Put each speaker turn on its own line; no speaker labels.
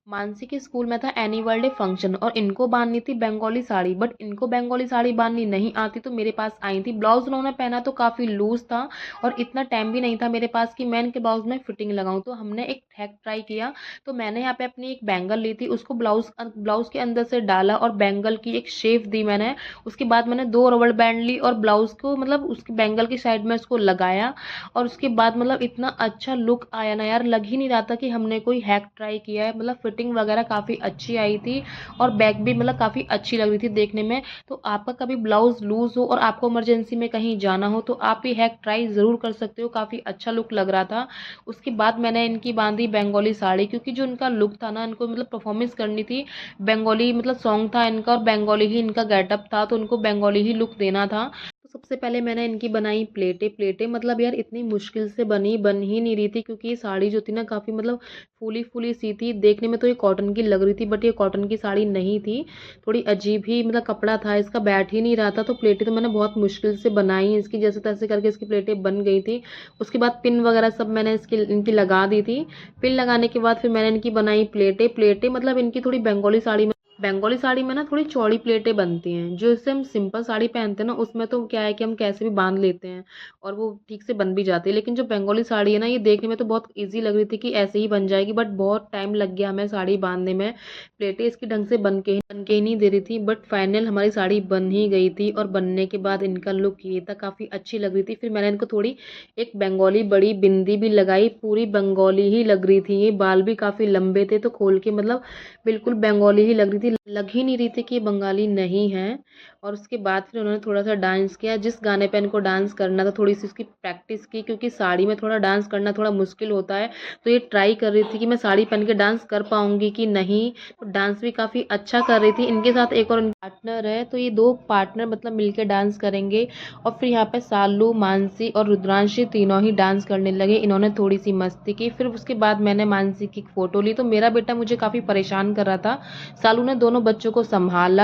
मानसी के स्कूल में था एनुअल डे फंक्शन और इनको बांधनी थी बंगाली साड़ी, बट इनको बंगाली साड़ी बांधनी नहीं आती तो मेरे पास आई थी। ब्लाउज उन्होंने पहना तो काफ़ी लूज था और इतना टाइम भी नहीं था मेरे पास कि मैं इनके ब्लाउज में फिटिंग लगाऊं। तो हमने एक हैक ट्राई किया। तो मैंने यहाँ पे अपनी एक बैंगल ली थी, उसको ब्लाउज ब्लाउज के अंदर से डाला और बैंगल की एक शेप दी मैंने। उसके बाद मैंने दो रबड़ बैंड ली और ब्लाउज को मतलब उसकी बैंगल की साइड में उसको लगाया। और उसके बाद मतलब इतना अच्छा लुक आया ना यार, लग ही नहीं रहा था कि हमने कोई हैक ट्राई किया है। मतलब फिटिंग वगैरह काफ़ी अच्छी आई थी और बैक भी मतलब काफ़ी अच्छी लग रही थी देखने में। तो आपका कभी ब्लाउज लूज हो और आपको इमरजेंसी में कहीं जाना हो तो आप ये हैक ट्राई ज़रूर कर सकते हो, काफ़ी अच्छा लुक लग रहा था। उसके बाद मैंने इनकी बांधी बंगाली साड़ी, क्योंकि जो इनका लुक था ना, इनको मतलब परफॉर्मेंस करनी थी। बंगाली मतलब सॉन्ग था इनका और बंगाली ही इनका गेटअप था, तो उनको बंगाली ही लुक देना था। तो सबसे पहले मैंने इनकी बनाई प्लेटें। प्लेटें मतलब यार इतनी मुश्किल से बन ही नहीं रही थी, क्योंकि ये साड़ी जो थी ना काफ़ी मतलब फूली फूली सी थी। देखने में तो ये कॉटन की लग रही थी, बट ये कॉटन की साड़ी नहीं थी। थोड़ी अजीब ही मतलब कपड़ा था इसका, बैठ ही नहीं रहा था। तो प्लेटें तो मैंने बहुत मुश्किल से बनाई इसकी, जैसे तैसे करके इसकी प्लेटें बन गई थी। उसके बाद पिन वगैरह सब मैंने इसकी इनकी लगा दी थी। पिन लगाने के बाद फिर मैंने इनकी बनाई प्लेटें। प्लेटें मतलब इनकी थोड़ी बंगाली साड़ी में ना थोड़ी चौड़ी प्लेटें बनती हैं। जो इससे हम सिंपल साड़ी पहनते हैं ना, उसमें तो क्या है कि हम कैसे भी बांध लेते हैं और वो ठीक से बन भी जाती है। लेकिन जो बंगाली साड़ी है ना, ये देखने में तो बहुत इजी लग रही थी कि ऐसे ही बन जाएगी, बट बहुत टाइम लग गया हमें साड़ी बांधने में। प्लेटें इसकी ढंग से बन के ही नहीं दे रही थी, बट फाइनल हमारी साड़ी बन ही गई थी। और बनने के बाद इनका लुक ये था, काफ़ी अच्छी लग रही थी। फिर मैंने इनको थोड़ी एक बंगाली बड़ी बिंदी भी लगाई, पूरी बंगाली ही लग रही थी। ये बाल भी काफ़ी लंबे थे, तो खोल के मतलब बिल्कुल बंगाली ही लग रही थी, लग ही नहीं रही थी कि ये बंगाली नहीं है। और उसके बाद फिर उन्होंने थोड़ा सा डांस किया। जिस गाने पे इनको डांस करना था थोड़ी सी उसकी प्रैक्टिस की, क्योंकि साड़ी में थोड़ा डांस करना थोड़ा मुश्किल होता है। तो ये ट्राई कर रही थी कि मैं साड़ी पहन के डांस कर पाऊंगी कि नहीं। तो डांस भी काफ़ी अच्छा कर रही थी। इनके साथ एक और पार्टनर है, तो ये दो पार्टनर मतलब मिलके डांस करेंगे। और फिर यहाँ पे सालू, मानसी और रुद्रांशी तीनों ही डांस करने लगे। इन्होंने थोड़ी सी मस्ती की। फिर उसके बाद मैंने मानसी की फोटो ली। तो मेरा बेटा मुझे काफ़ी परेशान कर रहा था। सालू ने दोनों बच्चों को संभाला।